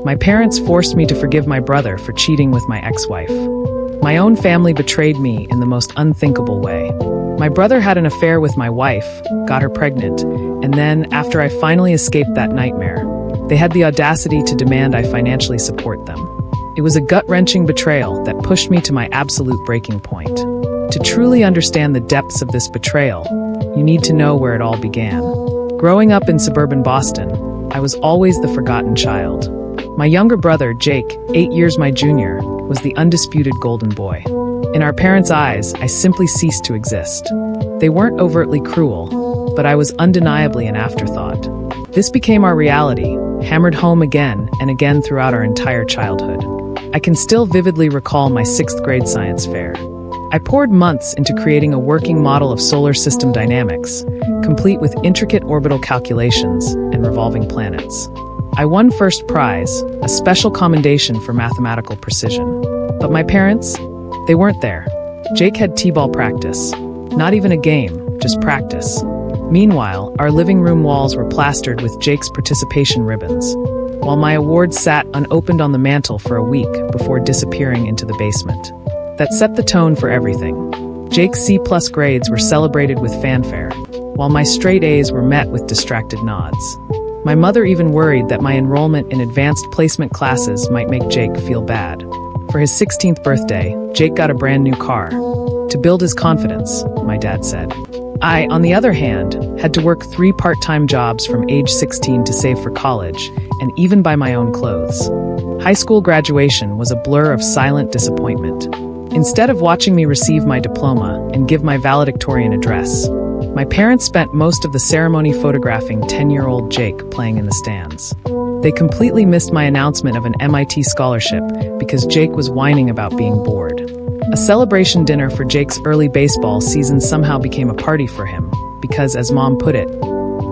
My parents forced me to forgive my brother for cheating with my ex-wife. My own family betrayed me in the most unthinkable way. My brother had an affair with my wife, got her pregnant, and then, after I finally escaped that nightmare, they had the audacity to demand I financially support them. It was a gut-wrenching betrayal that pushed me to my absolute breaking point. To truly understand the depths of this betrayal, you need to know where it all began. Growing up in suburban Boston, I was always the forgotten child. My younger brother, Jake, 8 years my junior, was the undisputed golden boy. In our parents' eyes, I simply ceased to exist. They weren't overtly cruel, but I was undeniably an afterthought. This became our reality, hammered home again and again throughout our entire childhood. I can still vividly recall my 6th grade science fair. I poured months into creating a working model of solar system dynamics, complete with intricate orbital calculations and revolving planets. I won first prize, a special commendation for mathematical precision. But my parents? They weren't there. Jake had t-ball practice. Not even a game, just practice. Meanwhile, our living room walls were plastered with Jake's participation ribbons, while my awards sat unopened on the mantle for a week before disappearing into the basement. That set the tone for everything. Jake's C+ grades were celebrated with fanfare, while my straight A's were met with distracted nods. My mother even worried that my enrollment in advanced placement classes might make Jake feel bad. For his 16th birthday, Jake got a brand new car. To build his confidence, my dad said. I, on the other hand, had to work 3 part-time jobs from age 16 to save for college, and even buy my own clothes. High school graduation was a blur of silent disappointment. Instead of watching me receive my diploma and give my valedictorian address, my parents spent most of the ceremony photographing 10-year-old Jake playing in the stands. They completely missed my announcement of an MIT scholarship because Jake was whining about being bored. A celebration dinner for Jake's early baseball season somehow became a party for him, because, as Mom put it,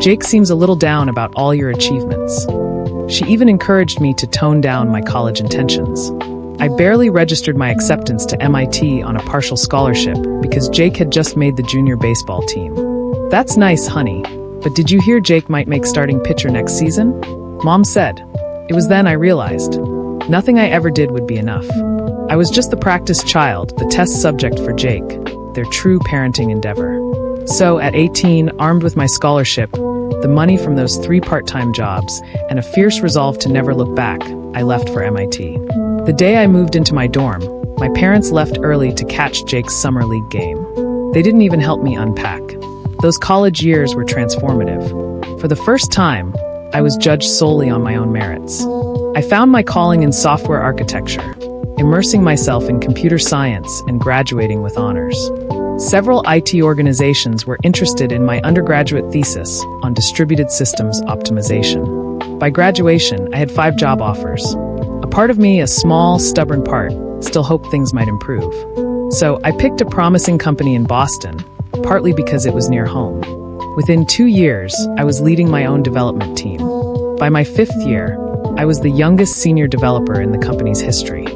Jake seems a little down about all your achievements. She even encouraged me to tone down my college intentions. I barely registered my acceptance to MIT on a partial scholarship because Jake had just made the junior baseball team. That's nice, honey, but did you hear Jake might make starting pitcher next season? Mom said. It was then I realized. Nothing I ever did would be enough. I was just the practice child, the test subject for Jake, their true parenting endeavor. So, at 18, armed with my scholarship, the money from those 3 part-time jobs, and a fierce resolve to never look back, I left for MIT. The day I moved into my dorm, my parents left early to catch Jake's summer league game. They didn't even help me unpack. Those college years were transformative. For the first time, I was judged solely on my own merits. I found my calling in software architecture, immersing myself in computer science and graduating with honors. Several IT organizations were interested in my undergraduate thesis on distributed systems optimization. By graduation, I had 5 job offers. A part of me, a small, stubborn part, still hoped things might improve. So I picked a promising company in Boston, partly because it was near home. Within 2 years, I was leading my own development team. By my 5th year, I was the youngest senior developer in the company's history.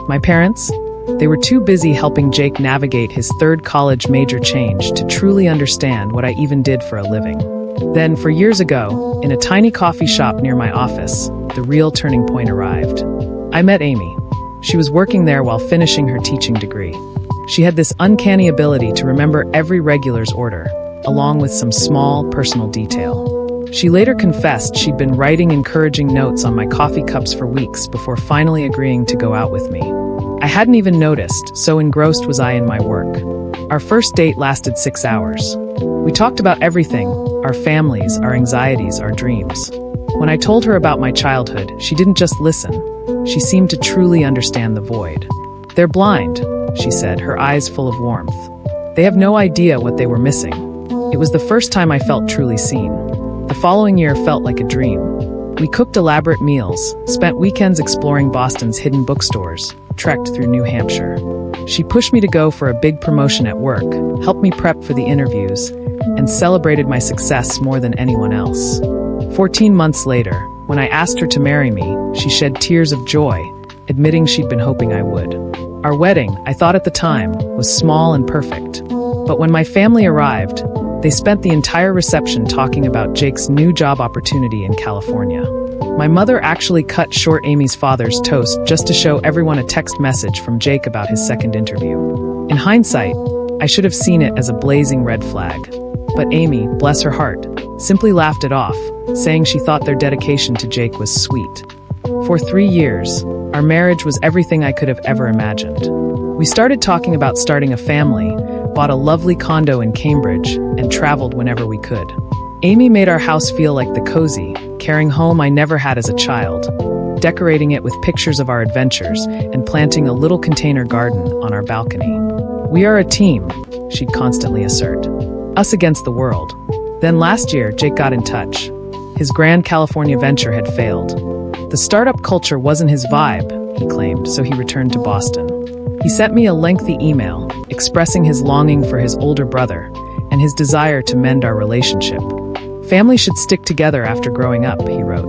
My parents? They were too busy helping Jake navigate his 3rd college major change to truly understand what I even did for a living. Then, 4 years ago, in a tiny coffee shop near my office, the real turning point arrived. I met Amy. She was working there while finishing her teaching degree. She had this uncanny ability to remember every regular's order, along with some small, personal detail. She later confessed she'd been writing encouraging notes on my coffee cups for weeks before finally agreeing to go out with me. I hadn't even noticed, so engrossed was I in my work. Our first date lasted 6 hours. We talked about everything, our families, our anxieties, our dreams. When I told her about my childhood, she didn't just listen. She seemed to truly understand the void. They're blind, she said, her eyes full of warmth. They have no idea what they were missing. It was the first time I felt truly seen. The following year felt like a dream. We cooked elaborate meals, spent weekends exploring Boston's hidden bookstores, trekked through New Hampshire. She pushed me to go for a big promotion at work, helped me prep for the interviews, and celebrated my success more than anyone else. 14 months later, when I asked her to marry me, she shed tears of joy, admitting she'd been hoping I would. Our wedding, I thought at the time, was small and perfect. But when my family arrived, they spent the entire reception talking about Jake's new job opportunity in California. My mother actually cut short Amy's father's toast just to show everyone a text message from Jake about his second interview. In hindsight, I should have seen it as a blazing red flag. But Amy, bless her heart, simply laughed it off, saying she thought their dedication to Jake was sweet. For 3 years, our marriage was everything I could have ever imagined. We started talking about starting a family, bought a lovely condo in Cambridge, and traveled whenever we could. Amy made our house feel like the cozy, caring home I never had as a child, decorating it with pictures of our adventures and planting a little container garden on our balcony. "We are a team," she'd constantly assert. "Us against the world." Then last year, Jake got in touch. His grand California venture had failed. The startup culture wasn't his vibe, he claimed, so he returned to Boston. He sent me a lengthy email, expressing his longing for his older brother and his desire to mend our relationship. "Family should stick together after growing up," he wrote.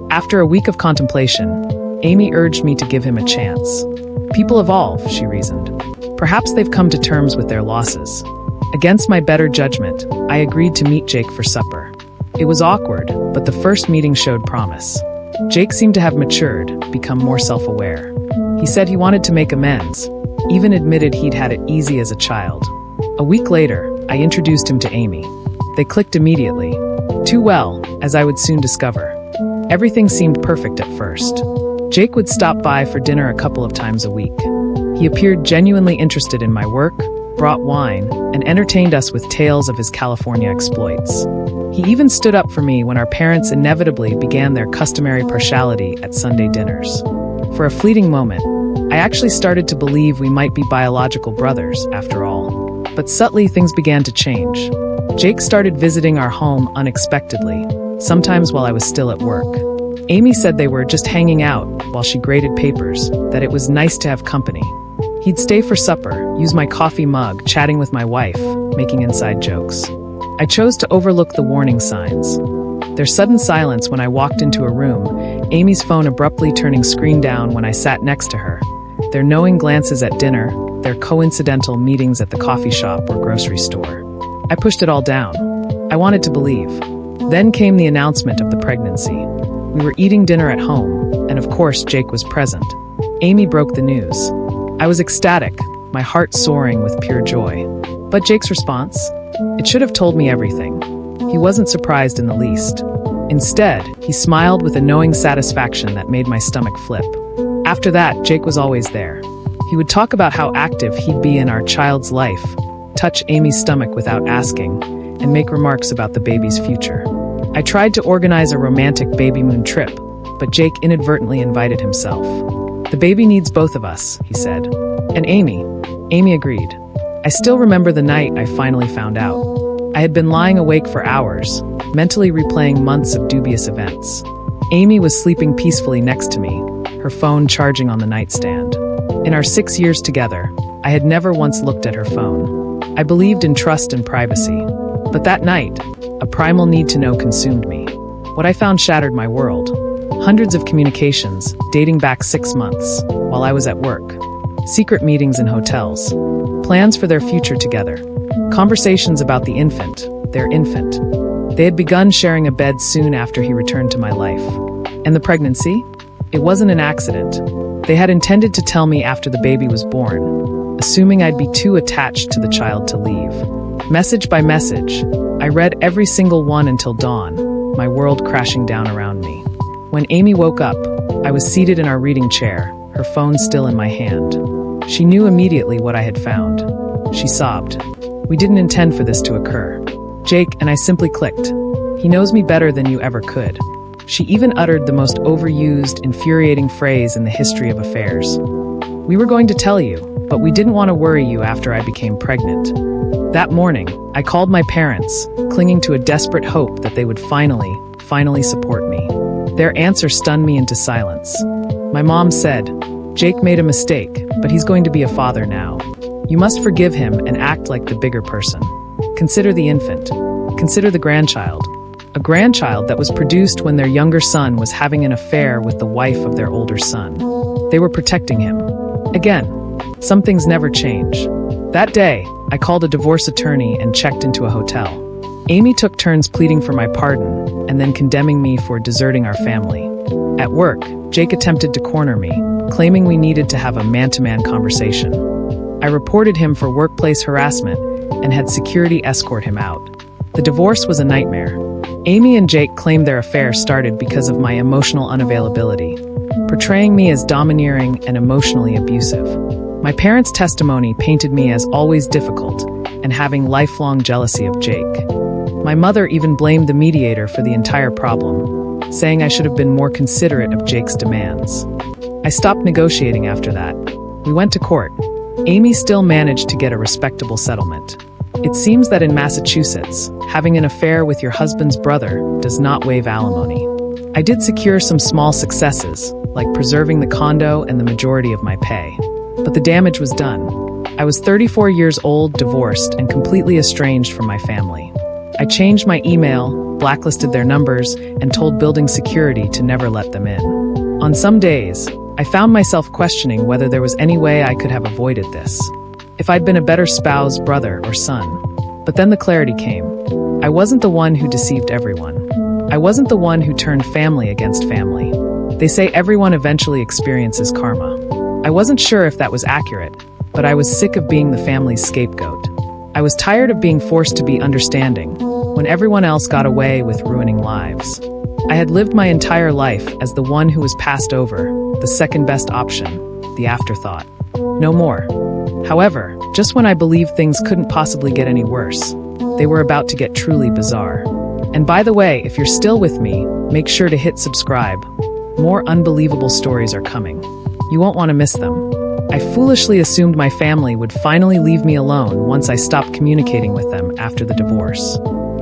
After a week of contemplation, Amy urged me to give him a chance. "People evolve," she reasoned. "Perhaps they've come to terms with their losses." Against my better judgment, I agreed to meet Jake for supper. It was awkward, but the first meeting showed promise. Jake seemed to have matured, become more self-aware. He said he wanted to make amends, even admitted he'd had it easy as a child. A week later, I introduced him to Amy. They clicked immediately. Too well, as I would soon discover. Everything seemed perfect at first. Jake would stop by for dinner a couple of times a week. He appeared genuinely interested in my work, brought wine, and entertained us with tales of his California exploits. He even stood up for me when our parents inevitably began their customary partiality at Sunday dinners. For a fleeting moment, I actually started to believe we might be biological brothers, after all. But subtly, things began to change. Jake started visiting our home unexpectedly, sometimes while I was still at work. Amy said they were just hanging out while she graded papers, that it was nice to have company. He'd stay for supper, use my coffee mug, chatting with my wife, making inside jokes. I chose to overlook the warning signs. Their sudden silence when I walked into a room, Amy's phone abruptly turning screen down when I sat next to her, their knowing glances at dinner, their coincidental meetings at the coffee shop or grocery store. I pushed it all down. I wanted to believe. Then came the announcement of the pregnancy. We were eating dinner at home, and of course Jake was present. Amy broke the news. I was ecstatic, my heart soaring with pure joy. But Jake's response? It should have told me everything. He wasn't surprised in the least. Instead, he smiled with a knowing satisfaction that made my stomach flip. After that, Jake was always there. He would talk about how active he'd be in our child's life, touch Amy's stomach without asking, and make remarks about the baby's future. I tried to organize a romantic baby moon trip, but Jake inadvertently invited himself. "The baby needs both of us," he said. "And Amy." Amy agreed. I still remember the night I finally found out. I had been lying awake for hours, mentally replaying months of dubious events. Amy was sleeping peacefully next to me, her phone charging on the nightstand. In our 6 years together, I had never once looked at her phone. I believed in trust and privacy. But that night, a primal need to know consumed me. What I found shattered my world. Hundreds of communications, dating back 6 months, while I was at work. Secret meetings in hotels. Plans for their future together. Conversations about the infant, their infant. They had begun sharing a bed soon after he returned to my life. And the pregnancy? It wasn't an accident. They had intended to tell me after the baby was born, assuming I'd be too attached to the child to leave. Message by message, I read every single one until dawn, my world crashing down around me. When Amy woke up, I was seated in our reading chair, her phone still in my hand. She knew immediately what I had found. She sobbed. "We didn't intend for this to occur." Jake and I simply clicked. "He knows me better than you ever could." She even uttered the most overused, infuriating phrase in the history of affairs. "We were going to tell you, but we didn't want to worry you after I became pregnant." That morning, I called my parents, clinging to a desperate hope that they would finally support me. Their answer stunned me into silence. My mom said, "Jake made a mistake, but he's going to be a father now. You must forgive him and act like the bigger person. Consider the infant. Consider the grandchild. A grandchild that was produced when their younger son was having an affair with the wife of their older son. They were protecting him. Again, some things never change." That day, I called a divorce attorney and checked into a hotel. Amy took turns pleading for my pardon and then condemning me for deserting our family. At work, Jake attempted to corner me, claiming we needed to have a man-to-man conversation. I reported him for workplace harassment and had security escort him out. The divorce was a nightmare. Amy and Jake claimed their affair started because of my emotional unavailability, portraying me as domineering and emotionally abusive. My parents' testimony painted me as always difficult and having lifelong jealousy of Jake. My mother even blamed the mediator for the entire problem, saying I should have been more considerate of Jake's demands. I stopped negotiating after that. We went to court. Amy still managed to get a respectable settlement. It seems that in Massachusetts, having an affair with your husband's brother does not waive alimony. I did secure some small successes, like preserving the condo and the majority of my pay. But the damage was done. I was 34 years old, divorced, and completely estranged from my family. I changed my email, blacklisted their numbers, and told building security to never let them in. On some days, I found myself questioning whether there was any way I could have avoided this. If I'd been a better spouse, brother, or son. But then the clarity came. I wasn't the one who deceived everyone. I wasn't the one who turned family against family. They say everyone eventually experiences karma. I wasn't sure if that was accurate, but I was sick of being the family's scapegoat. I was tired of being forced to be understanding when everyone else got away with ruining lives. I had lived my entire life as the one who was passed over, the second best option, the afterthought. No more. However, just when I believed things couldn't possibly get any worse, they were about to get truly bizarre. And by the way, if you're still with me, make sure to hit subscribe. More unbelievable stories are coming. You won't want to miss them. I foolishly assumed my family would finally leave me alone once I stopped communicating with them after the divorce.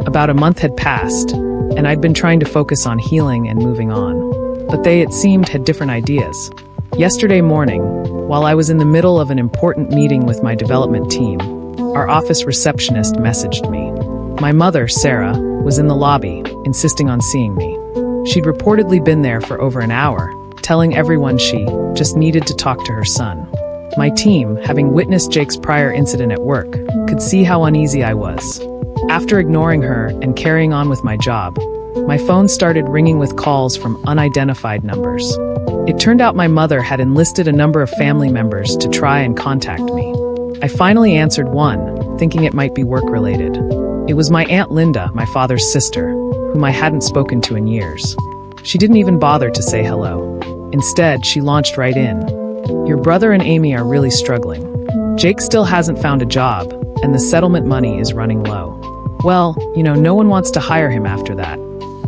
About a month had passed, and I'd been trying to focus on healing and moving on. But they, it seemed, had different ideas. Yesterday morning, while I was in the middle of an important meeting with my development team, our office receptionist messaged me. My mother, Sarah, was in the lobby, insisting on seeing me. She'd reportedly been there for over an hour, telling everyone she just needed to talk to her son. My team, having witnessed Jake's prior incident at work, could see how uneasy I was. After ignoring her and carrying on with my job, my phone started ringing with calls from unidentified numbers. It turned out my mother had enlisted a number of family members to try and contact me. I finally answered one, thinking it might be work-related. It was my Aunt Linda, my father's sister, whom I hadn't spoken to in years. She didn't even bother to say hello. Instead, she launched right in. Your brother and Amy are really struggling. Jake still hasn't found a job, and the settlement money is running low. Well, no one wants to hire him after that.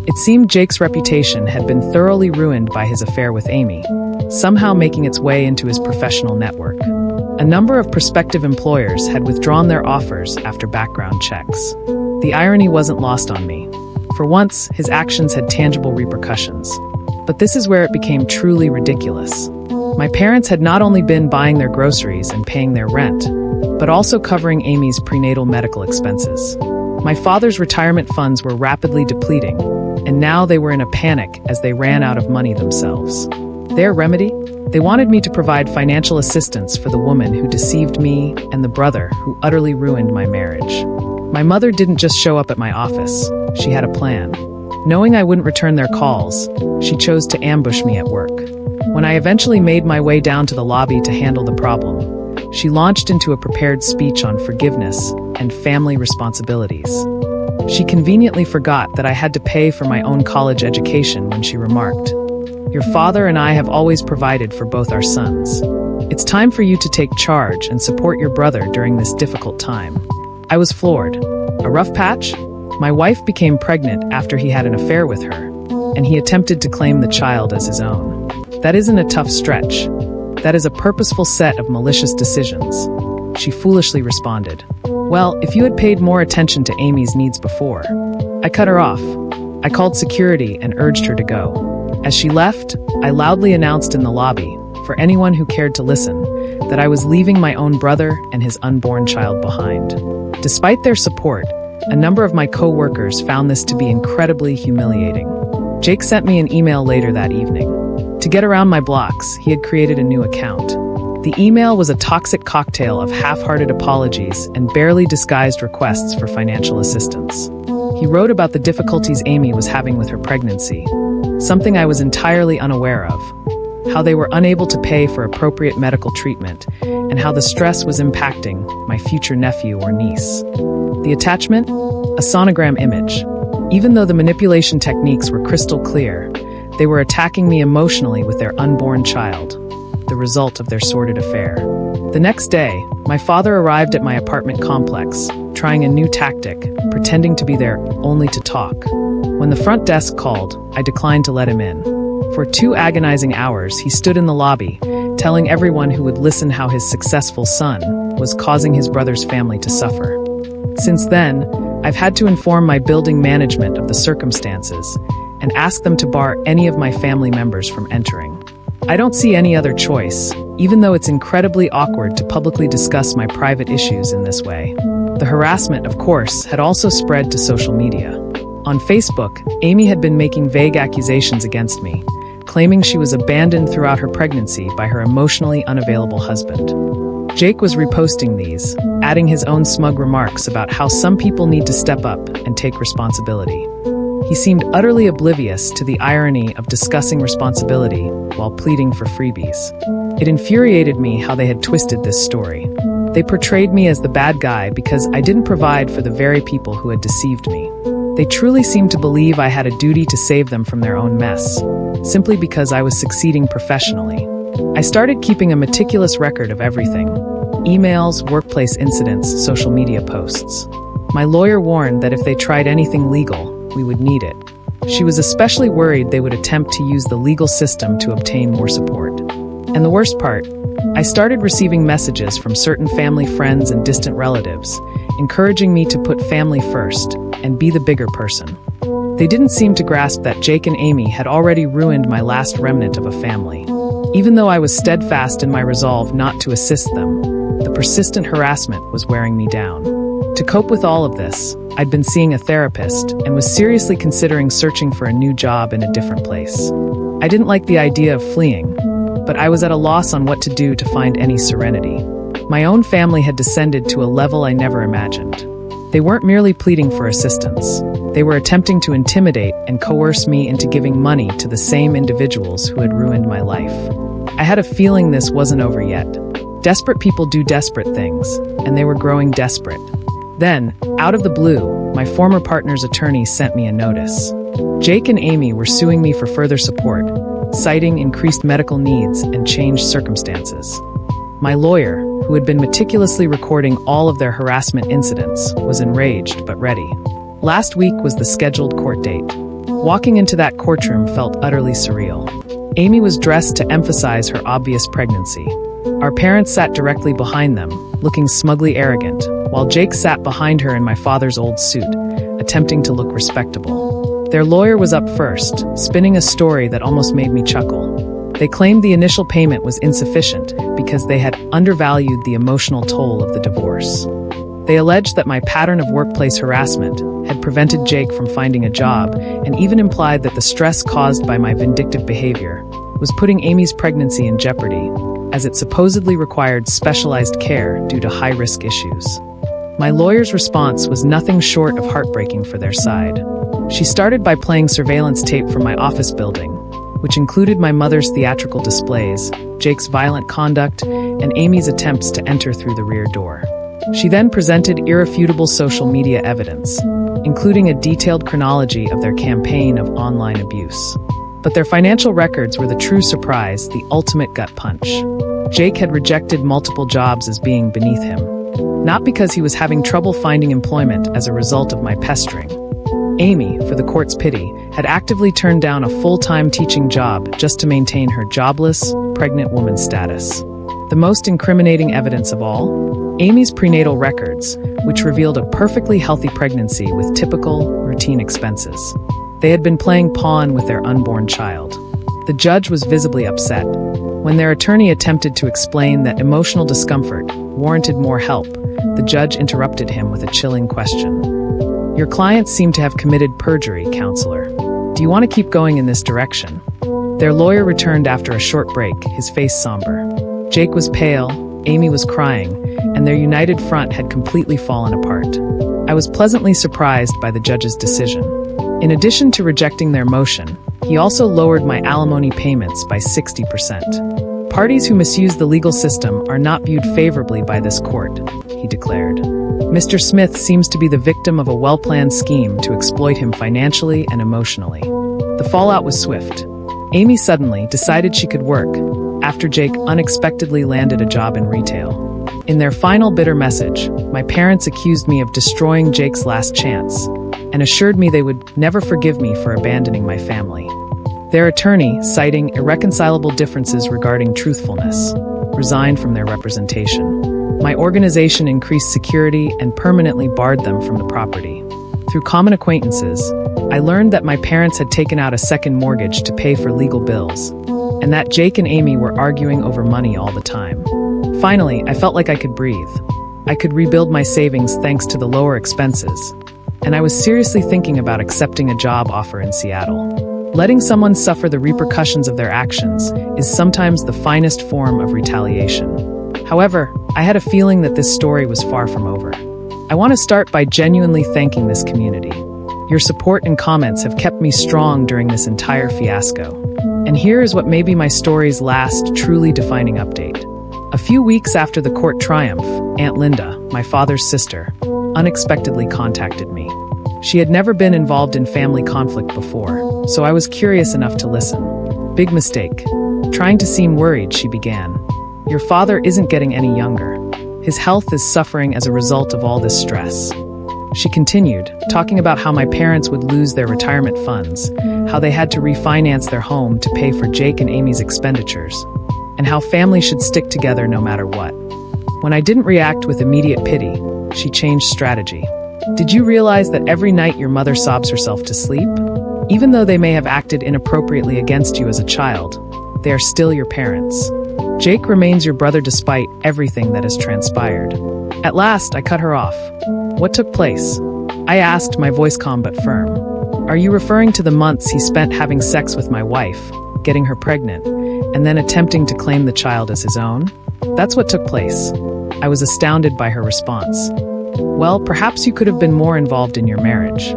It seemed Jake's reputation had been thoroughly ruined by his affair with Amy, somehow making its way into his professional network. A number of prospective employers had withdrawn their offers after background checks. The irony wasn't lost on me. For once, his actions had tangible repercussions. But this is where it became truly ridiculous. My parents had not only been buying their groceries and paying their rent, but also covering Amy's prenatal medical expenses. My father's retirement funds were rapidly depleting, and now they were in a panic as they ran out of money themselves. Their remedy? They wanted me to provide financial assistance for the woman who deceived me and the brother who utterly ruined my marriage. My mother didn't just show up at my office. She had a plan. Knowing I wouldn't return their calls, she chose to ambush me at work. When I eventually made my way down to the lobby to handle the problem, she launched into a prepared speech on forgiveness and family responsibilities. She conveniently forgot that I had to pay for my own college education when she remarked, "Your father and I have always provided for both our sons. It's time for you to take charge and support your brother during this difficult time." I was floored. A rough patch? My wife became pregnant after he had an affair with her, and he attempted to claim the child as his own. That isn't a tough stretch. That is a purposeful set of malicious decisions. She foolishly responded, "Well, if you had paid more attention to Amy's needs before." I cut her off. I called security and urged her to go. As she left, I loudly announced in the lobby, for anyone who cared to listen, that I was leaving my own brother and his unborn child behind. Despite their support, a number of my co-workers found this to be incredibly humiliating. Jake sent me an email later that evening. To get around my blocks, he had created a new account. The email was a toxic cocktail of half-hearted apologies and barely disguised requests for financial assistance. He wrote about the difficulties Amy was having with her pregnancy, something I was entirely unaware of. How they were unable to pay for appropriate medical treatment, and how the stress was impacting my future nephew or niece. The attachment? A sonogram image. Even though the manipulation techniques were crystal clear, they were attacking me emotionally with their unborn child, the result of their sordid affair. The next day, my father arrived at my apartment complex, trying a new tactic, pretending to be there only to talk. When the front desk called, I declined to let him in. For 2 agonizing hours, he stood in the lobby, telling everyone who would listen how his successful son was causing his brother's family to suffer. Since then, I've had to inform my building management of the circumstances and ask them to bar any of my family members from entering. I don't see any other choice, even though it's incredibly awkward to publicly discuss my private issues in this way. The harassment, of course, had also spread to social media. On Facebook, Amy had been making vague accusations against me, claiming she was abandoned throughout her pregnancy by her emotionally unavailable husband. Jake was reposting these, adding his own smug remarks about how some people need to step up and take responsibility. He seemed utterly oblivious to the irony of discussing responsibility while pleading for freebies. It infuriated me how they had twisted this story. They portrayed me as the bad guy because I didn't provide for the very people who had deceived me. They truly seemed to believe I had a duty to save them from their own mess, simply because I was succeeding professionally. I started keeping a meticulous record of everything: emails, workplace incidents, social media posts. My lawyer warned that if they tried anything legal, we would need it. She was especially worried they would attempt to use the legal system to obtain more support. And the worst part, I started receiving messages from certain family friends and distant relatives, encouraging me to put family first and be the bigger person. They didn't seem to grasp that Jake and Amy had already ruined my last remnant of a family. Even though I was steadfast in my resolve not to assist them, the persistent harassment was wearing me down. To cope with all of this, I'd been seeing a therapist and was seriously considering searching for a new job in a different place. I didn't like the idea of fleeing, but I was at a loss on what to do to find any serenity. My own family had descended to a level I never imagined. They weren't merely pleading for assistance. They were attempting to intimidate and coerce me into giving money to the same individuals who had ruined my life. I had a feeling this wasn't over yet. Desperate people do desperate things, and they were growing desperate. Then, out of the blue, my former partner's attorney sent me a notice. Jake and Amy were suing me for further support, citing increased medical needs and changed circumstances. My lawyer, who had been meticulously recording all of their harassment incidents, was enraged but ready. Last week was the scheduled court date. Walking into that courtroom felt utterly surreal. Amy was dressed to emphasize her obvious pregnancy. Our parents sat directly behind them, looking smugly arrogant, while Jake sat behind her in my father's old suit, attempting to look respectable. Their lawyer was up first, spinning a story that almost made me chuckle. They claimed the initial payment was insufficient because they had undervalued the emotional toll of the divorce. They alleged that my pattern of workplace harassment had prevented Jake from finding a job, and even implied that the stress caused by my vindictive behavior was putting Amy's pregnancy in jeopardy, as it supposedly required specialized care due to high-risk issues. My lawyer's response was nothing short of heartbreaking for their side. She started by playing surveillance tape from my office building, which included my mother's theatrical displays, Jake's violent conduct, and Amy's attempts to enter through the rear door. She then presented irrefutable social media evidence, including a detailed chronology of their campaign of online abuse. But their financial records were the true surprise, the ultimate gut punch. Jake had rejected multiple jobs as being beneath him, not because he was having trouble finding employment as a result of my pestering. Amy, for the court's pity, had actively turned down a full-time teaching job just to maintain her jobless, pregnant woman status. The most incriminating evidence of all? Amy's prenatal records, which revealed a perfectly healthy pregnancy with typical, routine expenses. They had been playing pawn with their unborn child. The judge was visibly upset. When their attorney attempted to explain that emotional discomfort warranted more help, the judge interrupted him with a chilling question. Your clients seem to have committed perjury, counselor. Do you want to keep going in this direction? Their lawyer returned after a short break, his face somber. Jake was pale, Amy was crying, and their united front had completely fallen apart. I was pleasantly surprised by the judge's decision. In addition to rejecting their motion, He also lowered my alimony payments by 60%. Parties who misuse the legal system are not viewed favorably by this court, he declared. Mr. Smith seems to be the victim of a well-planned scheme to exploit him financially and emotionally. The fallout was swift. Amy suddenly decided she could work after Jake unexpectedly landed a job in retail. In their final bitter message, my parents accused me of destroying Jake's last chance and assured me they would never forgive me for abandoning my family. Their attorney, citing irreconcilable differences regarding truthfulness, resigned from their representation. My organization increased security and permanently barred them from the property. Through common acquaintances, I learned that my parents had taken out a second mortgage to pay for legal bills, and that Jake and Amy were arguing over money all the time. Finally, I felt like I could breathe. I could rebuild my savings thanks to the lower expenses, and I was seriously thinking about accepting a job offer in Seattle. Letting someone suffer the repercussions of their actions is sometimes the finest form of retaliation. However, I had a feeling that this story was far from over. I want to start by genuinely thanking this community. Your support and comments have kept me strong during this entire fiasco. And here is what may be my story's last truly defining update. A few weeks after the court triumph, Aunt Linda, my father's sister, unexpectedly contacted me. She had never been involved in family conflict before, so I was curious enough to listen. Big mistake. Trying to seem worried, she began. Your father isn't getting any younger. His health is suffering as a result of all this stress. She continued, talking about how my parents would lose their retirement funds, how they had to refinance their home to pay for Jake and Amy's expenditures, and how family should stick together no matter what. When I didn't react with immediate pity, she changed strategy. Did you realize that every night your mother sobs herself to sleep? Even though they may have acted inappropriately against you as a child, they are still your parents. Jake remains your brother despite everything that has transpired. At last, I cut her off. What took place? I asked, my voice calm but firm. Are you referring to the months he spent having sex with my wife, getting her pregnant, and then attempting to claim the child as his own? That's what took place. I was astounded by her response. Well, perhaps you could have been more involved in your marriage.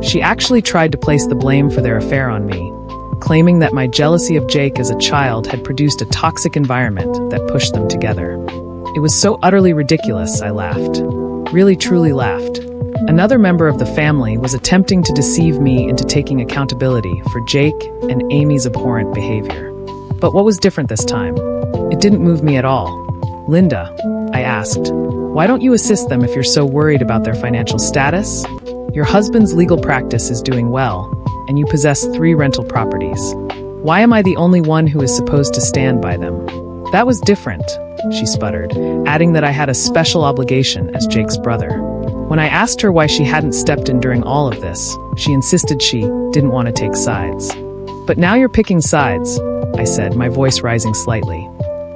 She actually tried to place the blame for their affair on me, claiming that my jealousy of Jake as a child had produced a toxic environment that pushed them together. It was so utterly ridiculous, I laughed. Really, truly laughed. Another member of the family was attempting to deceive me into taking accountability for Jake and Amy's abhorrent behavior. But what was different this time? It didn't move me at all. Linda, I asked, why don't you assist them if you're so worried about their financial status? Your husband's legal practice is doing well, and you possess 3 rental properties. Why am I the only one who is supposed to stand by them? That was different, she sputtered, adding that I had a special obligation as Jake's brother. When I asked her why she hadn't stepped in during all of this, she insisted she didn't want to take sides. But now you're picking sides, I said, my voice rising slightly.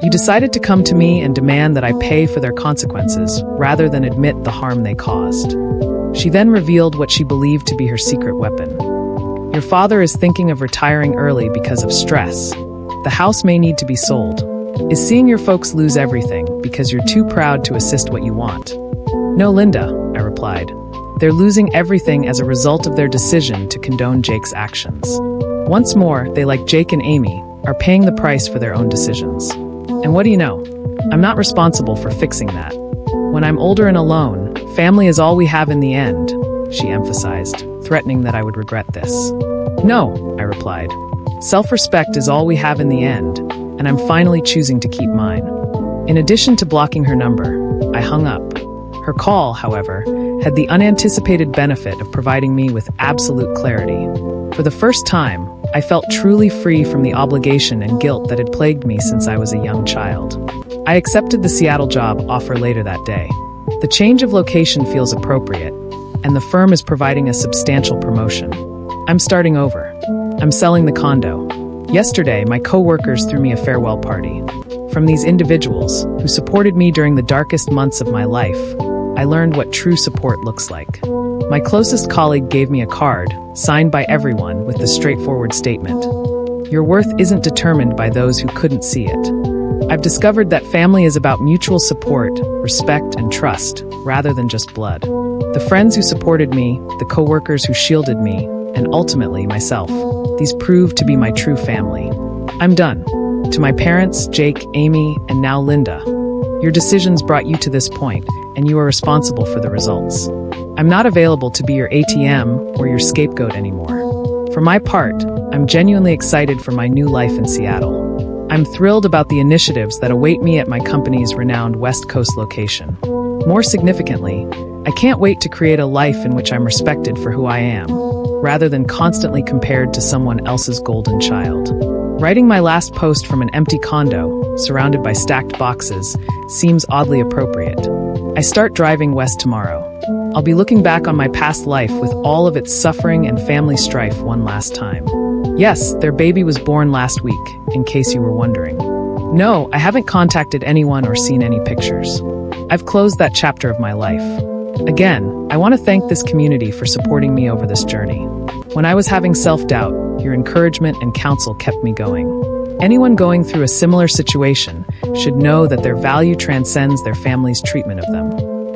You decided to come to me and demand that I pay for their consequences rather than admit the harm they caused. She then revealed what she believed to be her secret weapon. Your father is thinking of retiring early because of stress. The house may need to be sold. Is seeing your folks lose everything because you're too proud to assist what you want. No, Linda, I replied. They're losing everything as a result of their decision to condone Jake's actions. Once more, they, like Jake and Amy, are paying the price for their own decisions. And what do you know? I'm not responsible for fixing that. When I'm older and alone, family is all we have in the end, she emphasized, threatening that I would regret this. No, I replied. Self-respect is all we have in the end, and I'm finally choosing to keep mine. In addition to blocking her number, I hung up. Her call, however, had the unanticipated benefit of providing me with absolute clarity. For the first time, I felt truly free from the obligation and guilt that had plagued me since I was a young child. I accepted the Seattle job offer later that day. The change of location feels appropriate, and the firm is providing a substantial promotion. I'm starting over. I'm selling the condo. Yesterday, my co-workers threw me a farewell party. From these individuals, who supported me during the darkest months of my life, I learned what true support looks like. My closest colleague gave me a card, signed by everyone, with the straightforward statement: your worth isn't determined by those who couldn't see it. I've discovered that family is about mutual support, respect, and trust, rather than just blood. The friends who supported me, the co-workers who shielded me, and ultimately myself. These proved to be my true family. I'm done. To my parents, Jake, Amy, and now Linda, your decisions brought you to this point, and you are responsible for the results. I'm not available to be your ATM or your scapegoat anymore. For my part, I'm genuinely excited for my new life in Seattle. I'm thrilled about the initiatives that await me at my company's renowned West Coast location. More significantly, I can't wait to create a life in which I'm respected for who I am, rather than constantly compared to someone else's golden child. Writing my last post from an empty condo, surrounded by stacked boxes, seems oddly appropriate. I start driving west tomorrow. I'll be looking back on my past life with all of its suffering and family strife one last time. Yes, their baby was born last week, in case you were wondering. No, I haven't contacted anyone or seen any pictures. I've closed that chapter of my life. Again, I want to thank this community for supporting me over this journey. When I was having self-doubt, your encouragement and counsel kept me going. Anyone going through a similar situation should know that their value transcends their family's treatment of them.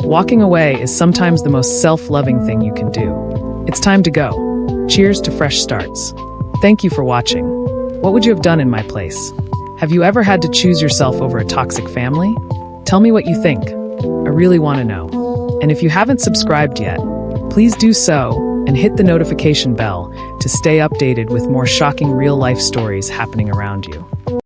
Walking away is sometimes the most self-loving thing you can do. It's time to go. Cheers to fresh starts. Thank you for watching. What would you have done in my place? Have you ever had to choose yourself over a toxic family? Tell me what you think. I really want to know. And if you haven't subscribed yet, please do so and hit the notification bell to stay updated with more shocking real-life stories happening around you.